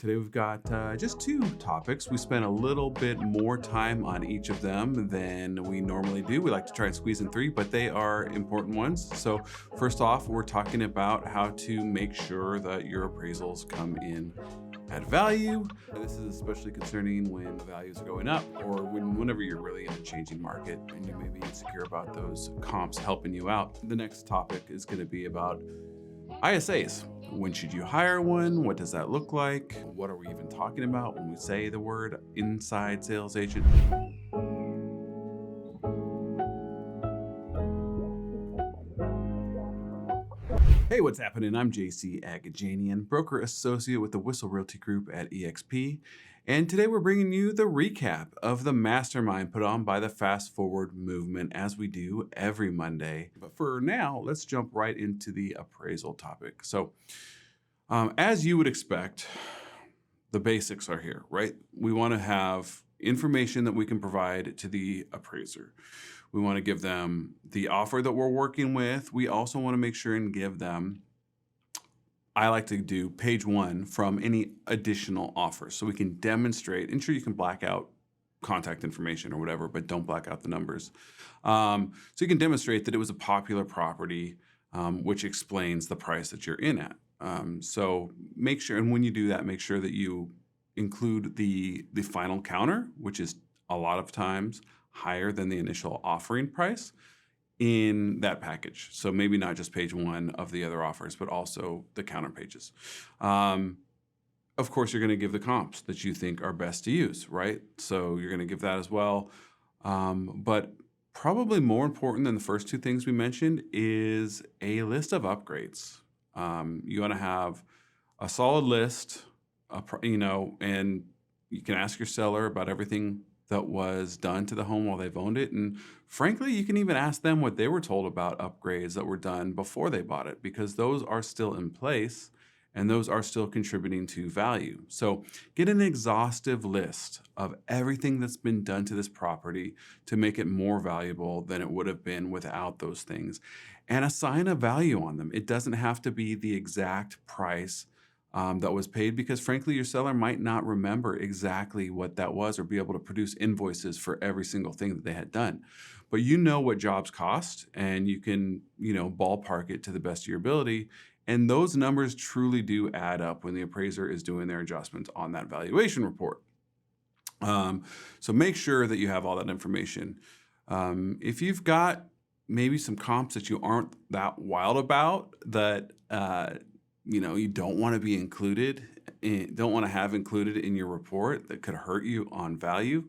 Today we've got just two topics. We spent a little bit more time on each of them than we normally do. We like to try and squeeze in three, but they are important ones. So first off, we're talking about how to make sure that your appraisals come in at value. This is especially concerning when values are going up or whenever you're really in a changing market and you may be insecure about those comps helping you out. The next topic is going to be about ISAs. When should you hire one? What does that look like? What are we even talking about when we say the word inside sales agent? Hey, what's happening? I'm JC Agajanian, broker associate with the Whistle Realty Group at EXP. And today we're bringing you the recap of the mastermind put on by the Fast Forward movement, as we do every Monday. But for now, let's jump right into the appraisal topic. So as you would expect, the basics are here, right? We want to have information that we can provide to the appraiser. We want to give them the offer that we're working with. We also want to make sure and give them, I like to do page one from any additional offers so we can demonstrate, and sure you can black out contact information or whatever, but don't black out the numbers. So you can demonstrate that it was a popular property, which explains the price that you're in at. So make sure, and when you do that, make sure that you include the final counter, which is a lot of times higher than the initial offering price in that package. So maybe not just page one of the other offers, but also the counter pages. Of course, you're going to give the comps that you think are best to use, right? So you're going to give that as well. But probably more important than the first two things we mentioned is a list of upgrades. You want to have a solid list, and you can ask your seller about everything that was done to the home while they've owned it. And frankly, you can even ask them what they were told about upgrades that were done before they bought it, because those are still in place and those are still contributing to value. So get an exhaustive list of everything that's been done to this property to make it more valuable than it would have been without those things, and assign a value on them. It doesn't have to be the exact price that was paid, because frankly, your seller might not remember exactly what that was or be able to produce invoices for every single thing that they had done. But you know what jobs cost, and you can, ballpark it to the best of your ability. And those numbers truly do add up when the appraiser is doing their adjustments on that valuation report. So make sure that you have all that information. If you've got maybe some comps that you aren't that wild about, that you don't want to be don't want to have included in your report that could hurt you on value,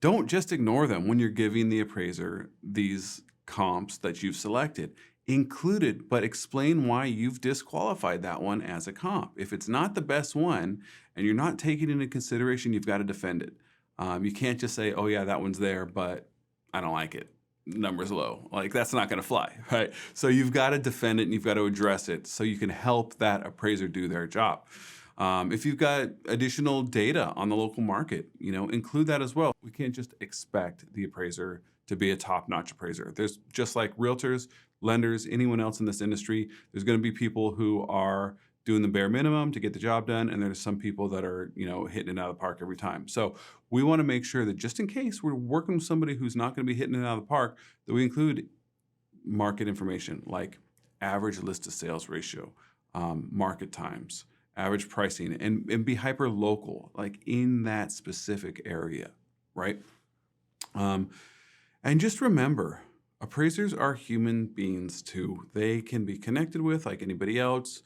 don't just ignore them when you're giving the appraiser these comps that you've selected. Include it, but explain why you've disqualified that one as a comp. If it's not the best one and you're not taking it into consideration, you've got to defend it. You can't just say, oh yeah, that one's there, but I don't like it. Numbers low. Like, that's not going to fly, right? So you've got to defend it and you've got to address it so you can help that appraiser do their job. If you've got additional data on the local market, include that as well. We can't just expect the appraiser to be a top-notch appraiser. There's, just like realtors, lenders, anyone else in this industry, there's going to be people who are doing the bare minimum to get the job done, and there's some people that are, hitting it out of the park every time. So we want to make sure that just in case we're working with somebody who's not going to be hitting it out of the park, that we include market information like average list to sales ratio, market times, average pricing, and be hyper local, like in that specific area, right? And just remember, appraisers are human beings too. They can be connected with like anybody else.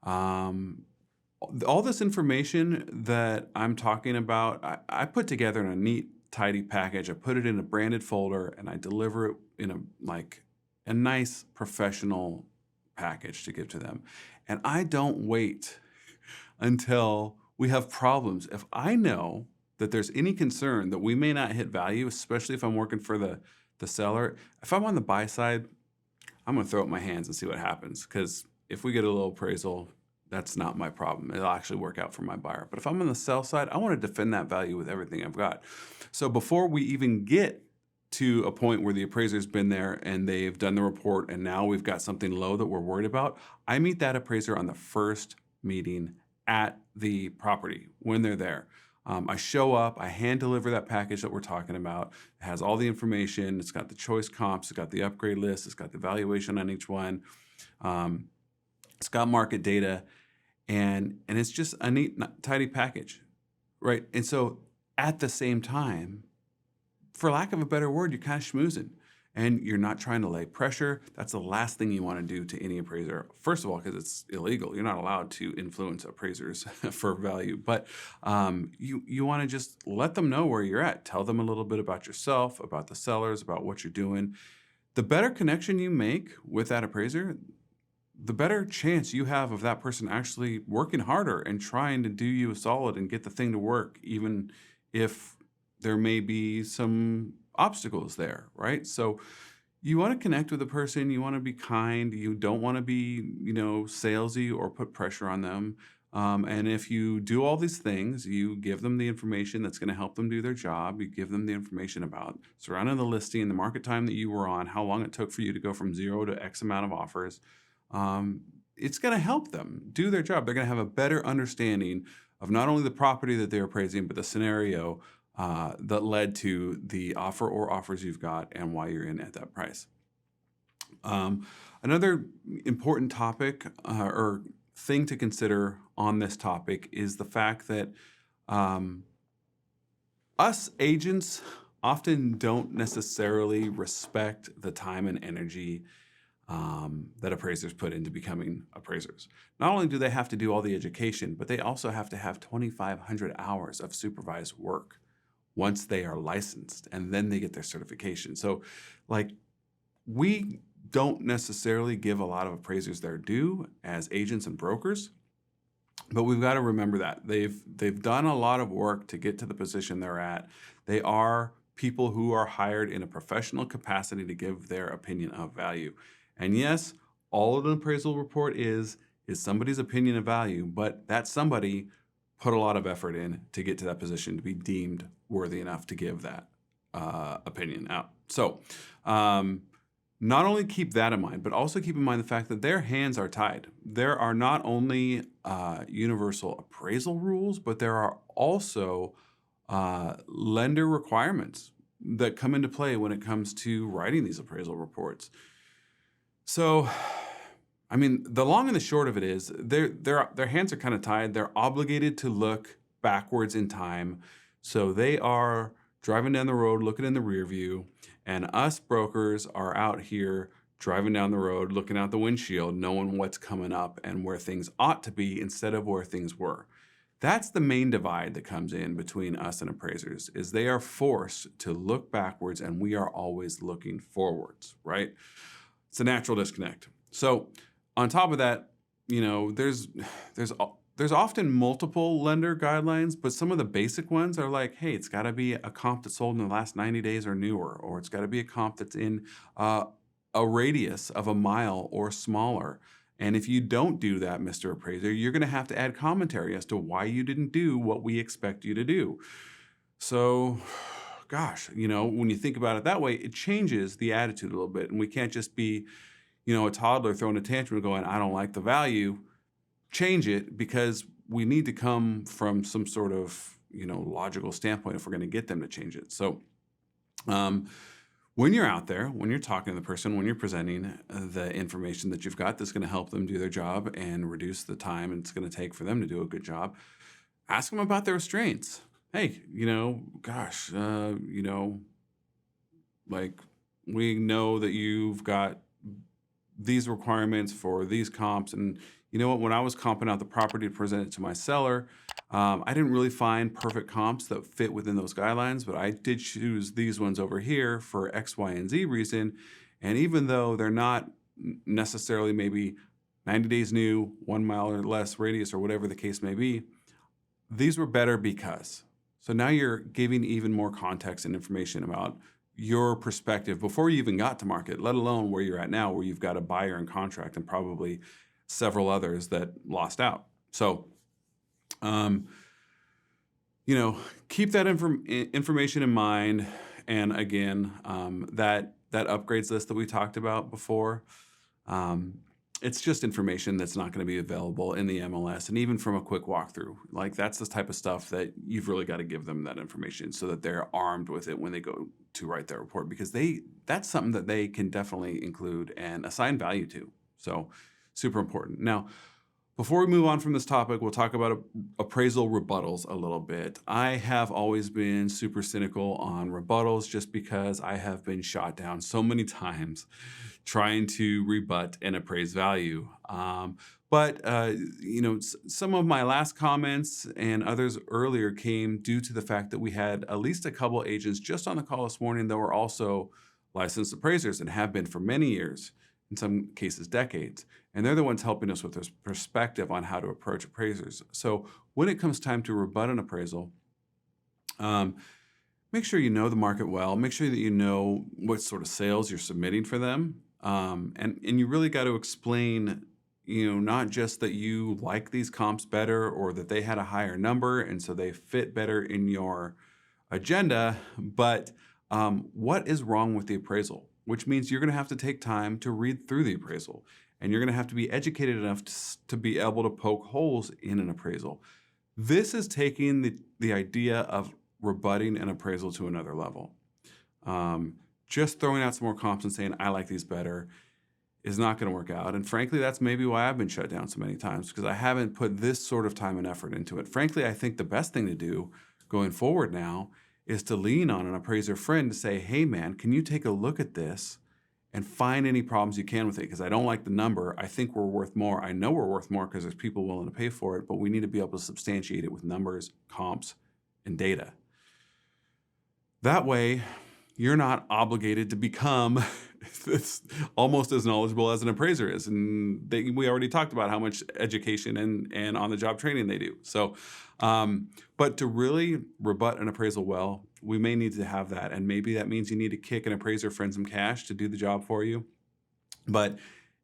All this information that I'm talking about, I put together in a neat, tidy package. I put it in a branded folder and I deliver it in a nice professional package to give to them. And I don't wait until we have problems. If I know that there's any concern that we may not hit value, especially if I'm working for the seller, if I'm on the buy side, I'm going to throw up my hands and see what happens. Because if we get a little appraisal, that's not my problem. It'll actually work out for my buyer. But if I'm on the sell side, I want to defend that value with everything I've got. So before we even get to a point where the appraiser's been there and they've done the report and now we've got something low that we're worried about, I meet that appraiser on the first meeting at the property when they're there. I show up, I hand deliver that package that we're talking about. It has all the information. It's got the choice comps, it's got the upgrade list, it's got the valuation on each one. Um, it's got market data, and it's just a neat, tidy package, right? And so at the same time, for lack of a better word, you're kind of schmoozing. And you're not trying to lay pressure. That's the last thing you want to do to any appraiser. First of all, because it's illegal. You're not allowed to influence appraisers for value. But you want to just let them know where you're at. Tell them a little bit about yourself, about the sellers, about what you're doing. The better connection you make with that appraiser, the better chance you have of that person actually working harder and trying to do you a solid and get the thing to work, even if there may be some obstacles there, right? So you want to connect with the person, you want to be kind, you don't want to be, salesy or put pressure on them. And if you do all these things, you give them the information that's going to help them do their job. You give them the information about surrounding the listing, the market time that you were on, how long it took for you to go from 0 to X amount of offers. It's going to help them do their job. They're going to have a better understanding of not only the property that they're appraising, but the scenario that led to the offer or offers you've got and why you're in at that price. Another important topic or thing to consider on this topic is the fact that us agents often don't necessarily respect the time and energy that appraisers put into becoming appraisers. Not only do they have to do all the education, but they also have to have 2,500 hours of supervised work once they are licensed, and then they get their certification. So, we don't necessarily give a lot of appraisers their due as agents and brokers, but we've got to remember that they've done a lot of work to get to the position they're at. They are people who are hired in a professional capacity to give their opinion of value. And yes, all of an appraisal report is somebody's opinion of value, but that somebody put a lot of effort in to get to that position to be deemed worthy enough to give that opinion out. So not only keep that in mind, but also keep in mind the fact that their hands are tied. There are not only universal appraisal rules, but there are also lender requirements that come into play when it comes to writing these appraisal reports. So, the long and the short of it is their hands are kind of tied. They're obligated to look backwards in time. So they are driving down the road, looking in the rear view, and us brokers are out here driving down the road, looking out the windshield, knowing what's coming up and where things ought to be instead of where things were. That's the main divide that comes in between us and appraisers, is they are forced to look backwards and we are always looking forwards, right? It's a natural disconnect. So on top of that, there's often multiple lender guidelines, but some of the basic ones are like, hey, it's got to be a comp that's sold in the last 90 days or newer, or it's got to be a comp that's in a radius of a mile or smaller. And if you don't do that, Mr. Appraiser, you're going to have to add commentary as to why you didn't do what we expect you to do. So, gosh, when you think about it that way, it changes the attitude a little bit. And we can't just be, a toddler throwing a tantrum and going, I don't like the value. Change it, because we need to come from some sort of, logical standpoint if we're going to get them to change it. So when you're out there, when you're talking to the person, when you're presenting the information that you've got that's going to help them do their job and reduce the time it's going to take for them to do a good job, ask them about their restraints. Hey, we know that you've got these requirements for these comps, and you know what, when I was comping out the property to present it to my seller, I didn't really find perfect comps that fit within those guidelines, but I did choose these ones over here for X, Y, and Z reason. And even though they're not necessarily maybe 90 days new, 1 mile or less radius, or whatever the case may be, these were better because. So now you're giving even more context and information about your perspective before you even got to market, let alone where you're at now, where you've got a buyer in contract and probably several others that lost out. So, keep that information in mind. And again, that upgrades list that we talked about before, it's just information that's not going to be available in the MLS, and even from a quick walkthrough. Like, that's the type of stuff that you've really got to give them that information so that they're armed with it when they go to write their report, because that's something that they can definitely include and assign value to. So super important. Now, before we move on from this topic, we'll talk about appraisal rebuttals a little bit. I have always been super cynical on rebuttals just because I have been shot down so many times trying to rebut an appraised value. But some of my last comments and others earlier came due to the fact that we had at least a couple agents just on the call this morning that were also licensed appraisers and have been for many years, in some cases decades. And they're the ones helping us with this perspective on how to approach appraisers. So when it comes time to rebut an appraisal, make sure you know the market well. Make sure that you know what sort of sales you're submitting for them. And you really got to explain, not just that you like these comps better or that they had a higher number and so they fit better in your agenda, but what is wrong with the appraisal, which means you're going to have to take time to read through the appraisal. And you're going to have to be educated enough to be able to poke holes in an appraisal. This is taking the idea of rebutting an appraisal to another level. Just throwing out some more comps and saying, I like these better, is not going to work out. And frankly, that's maybe why I've been shut down so many times, because I haven't put this sort of time and effort into it. Frankly, I think the best thing to do going forward now is to lean on an appraiser friend to say, hey man, can you take a look at this and find any problems you can with it? Because I don't like the number. I think we're worth more. I know we're worth more because there's people willing to pay for it, but we need to be able to substantiate it with numbers, comps, and data. That way, you're not obligated to become almost as knowledgeable as an appraiser is. And we already talked about how much education and on-the-job training they do. So, but to really rebut an appraisal well, we may need to have that. And maybe that means you need to kick an appraiser friend some cash to do the job for you. But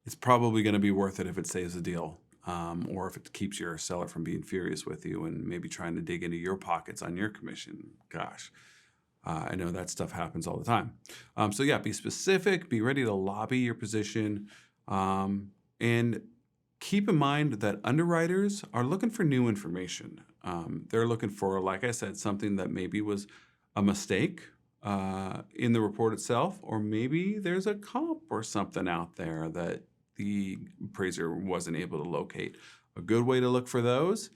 it's probably going to be worth it if it saves the deal, or if it keeps your seller from being furious with you and maybe trying to dig into your pockets on your commission. Gosh. I know that stuff happens all the time. So yeah, be specific, be ready to lobby your position, and keep in mind that underwriters are looking for new information. They're looking for, like I said, something that maybe was a mistake in the report itself, or maybe there's a comp or something out there that the appraiser wasn't able to locate. A good way to look for those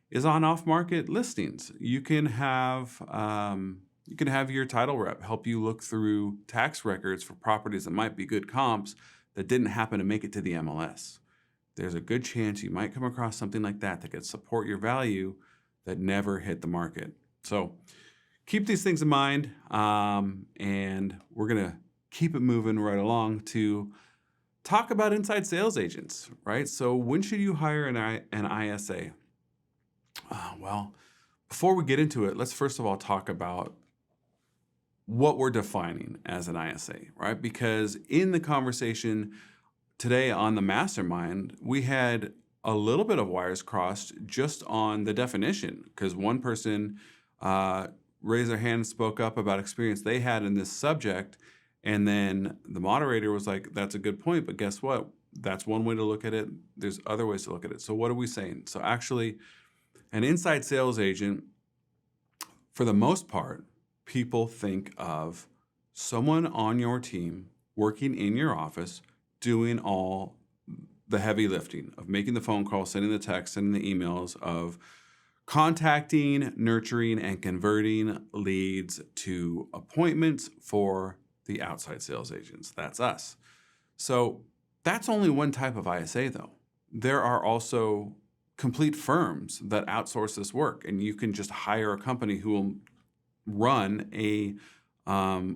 is on off-market listings. You can have your title rep help you look through tax records for properties that might be good comps that didn't happen to make it to the MLS. There's a good chance you might come across something like that that could support your value that never hit the market. So keep these things in mind, and we're going to keep it moving right along to talk about inside sales agents, right? So when should you hire an ISA? Well, before we get into it, let's first of all talk about what we're defining as an ISA, right? Because in the conversation today on the mastermind, we had a little bit of wires crossed just on the definition, because one person raised their hand and spoke up about experience they had in this subject, and then the moderator was like, that's a good point, but guess what? That's one way to look at it. There's other ways to look at it. So what are we saying? So actually, an inside sales agent, for the most part, people think of someone on your team working in your office doing all the heavy lifting of making the phone call, sending the text, sending the emails, of contacting, nurturing, and converting leads to appointments for the outside sales agents. That's us. So that's only one type of ISA, though. There are also complete firms that outsource this work, and you can just hire a company who will run a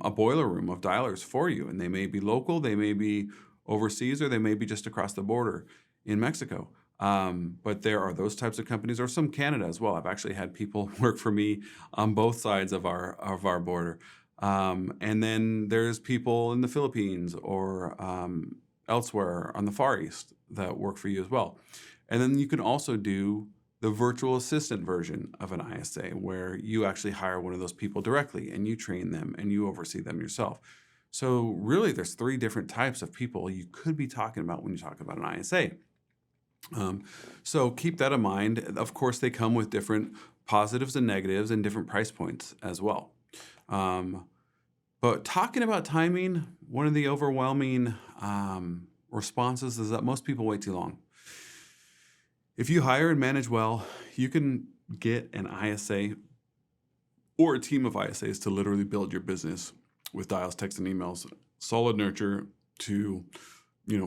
boiler room of dialers for you, and they may be local, they may be overseas, or they may be just across the border in Mexico. But there are those types of companies, or some Canada as well. I've actually had people work for me on both sides of our border. And then there's people in the Philippines or elsewhere on the Far East that work for you as well. And then you can also do the virtual assistant version of an ISA, where you actually hire one of those people directly and you train them and you oversee them yourself. So really, there's three different types of people you could be talking about when you talk about an ISA. So keep that in mind. Of course, they come with different positives and negatives and different price points as well. Um, but talking about timing, one of the overwhelming responses is that most people wait too long. If you hire and manage well, you can get an ISA or a team of ISAs to literally build your business with dials, texts, and emails, solid nurture to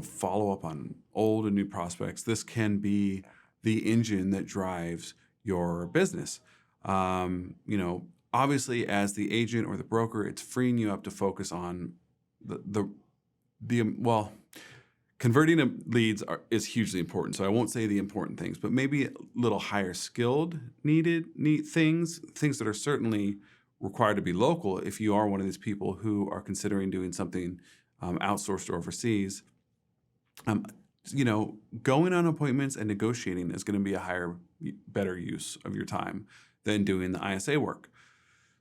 follow up on old and new prospects. This can be the engine that drives your business. Obviously, as the agent or the broker, it's freeing you up to focus on well, converting leads is hugely important. So I won't say the important things, but maybe a little higher skilled neat things that are certainly required to be local if you are one of these people who are considering doing something outsourced or overseas. Going on appointments and negotiating is going to be a better use of your time than doing the ISA work.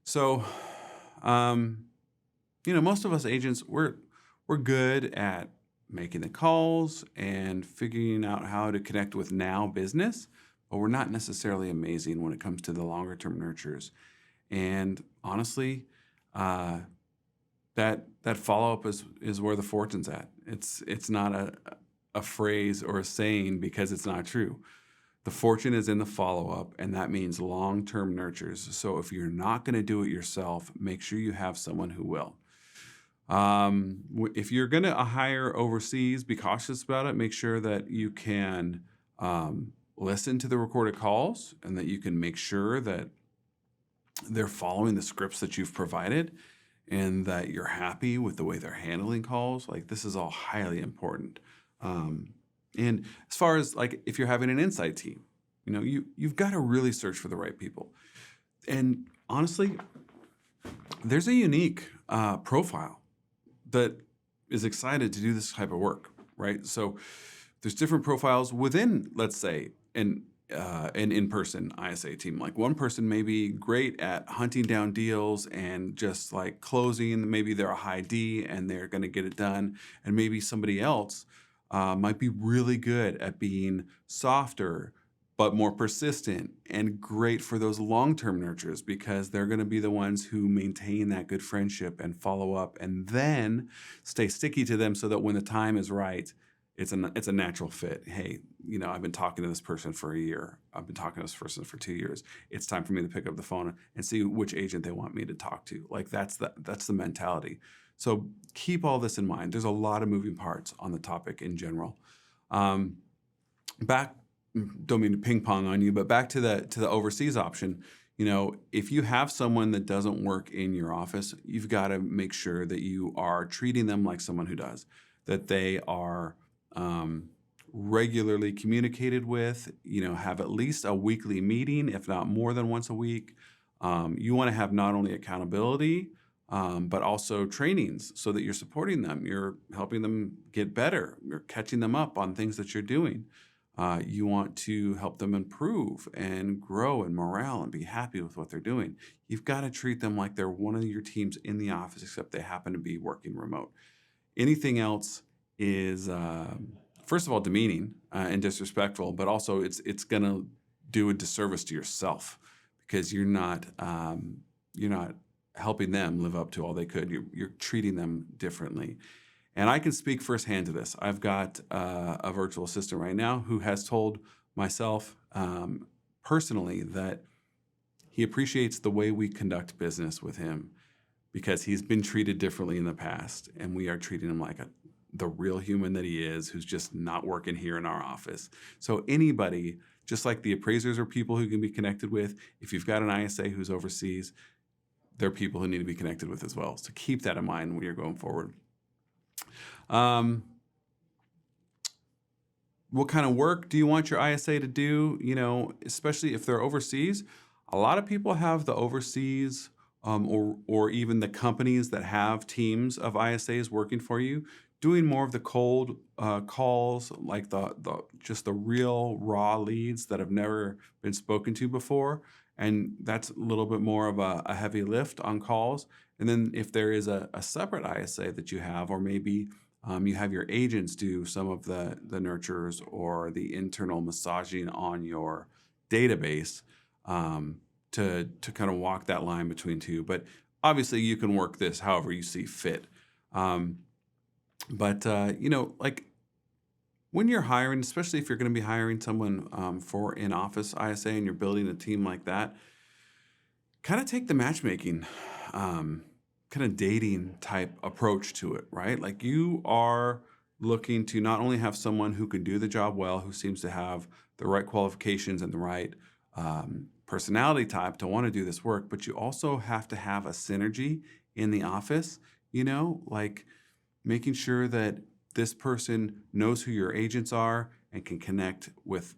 So, most of us agents, we're good at making the calls and figuring out how to connect with now business, but we're not necessarily amazing when it comes to the longer term nurtures. And honestly, that follow up is where the fortune's at. It's not a phrase or a saying because it's not true. The fortune is in the follow up, and that means long term nurtures. So if you're not going to do it yourself, make sure you have someone who will. If you're going to hire overseas, be cautious about it. Make sure that you can listen to the recorded calls and that you can make sure that they're following the scripts that you've provided and that you're happy with the way they're handling calls. Like, this is all highly important. And as far as like if you're having an insight team, you've got to really search for the right people. And honestly, there's a unique profile that is excited to do this type of work, right? So there's different profiles within, let's say, an in-person ISA team. Like, one person may be great at hunting down deals and just like closing. Maybe they're a high D and they're going to get it done. And maybe somebody else might be really good at being softer, but more persistent and great for those long-term nurtures because they're going to be the ones who maintain that good friendship and follow up and then stay sticky to them so that when the time is right, it's a natural fit. Hey, I've been talking to this person for a year. I've been talking to this person for 2 years. It's time for me to pick up the phone and see which agent they want me to talk to. Like, that's the mentality. So keep all this in mind. There's a lot of moving parts on the topic in general. Don't mean to ping pong on you, but back to the overseas option. If you have someone that doesn't work in your office, you've got to make sure that you are treating them like someone who does, that they are regularly communicated with, have at least a weekly meeting, if not more than once a week. You want to have not only accountability, but also trainings so that you're supporting them. You're helping them get better. You're catching them up on things that you're doing. You want to help them improve and grow in morale and be happy with what they're doing. You've got to treat them like they're one of your teams in the office, except they happen to be working remote. Anything else is, first of all, demeaning and disrespectful, but also it's going to do a disservice to yourself because you're not helping them live up to all they could. You're treating them differently. And I can speak firsthand to this. I've got a virtual assistant right now who has told myself personally that he appreciates the way we conduct business with him because he's been treated differently in the past, and we are treating him like the real human that he is, who's just not working here in our office. So anybody, just like the appraisers are people who can be connected with, if you've got an ISA who's overseas, they're people who need to be connected with as well. So keep that in mind when you're going forward. What kind of work do you want your ISA to do? Especially if they're overseas. A lot of people have the overseas or even the companies that have teams of ISAs working for you, doing more of the cold calls, like the real raw leads that have never been spoken to before, And that's a little bit more of a heavy lift on calls. And then if there is a separate ISA that you have, or maybe you have your agents do some of the nurtures or the internal massaging on your database, to kind of walk that line between two. But obviously, you can work this however you see fit. Um, like when you're hiring, especially if you're going to be hiring someone for in-office ISA and you're building a team like that, kind of take the matchmaking, kind of dating type approach to it, right? Like you are looking to not only have someone who can do the job well, who seems to have the right qualifications and the right personality type to want to do this work, but you also have to have a synergy in the office, like making sure that this person knows who your agents are and can connect with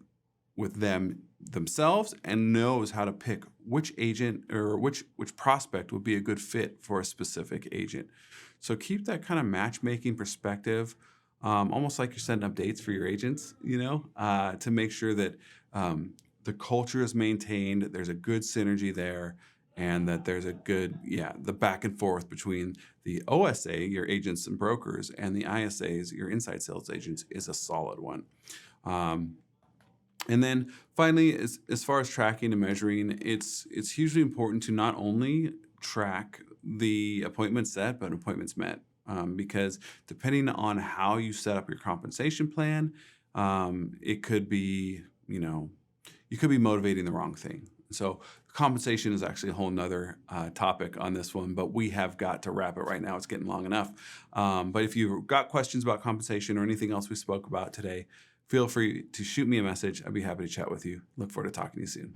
them themselves and knows how to pick which agent or which prospect would be a good fit for a specific agent. So keep that kind of matchmaking perspective, almost like you're setting up dates for your agents, to make sure that the culture is maintained, there's a good synergy there, and that there's a good, the back and forth between the OSA, your agents and brokers, and the ISAs, your inside sales agents, is a solid one. And then finally, as far as tracking and measuring, it's hugely important to not only track the appointments set, but appointments met. Because depending on how you set up your compensation plan, it could be, you could be motivating the wrong thing. So compensation is actually a whole nother topic on this one, but we have got to wrap it right now. It's getting long enough. But if you've got questions about compensation or anything else we spoke about today, feel free to shoot me a message. I'd be happy to chat with you. Look forward to talking to you soon.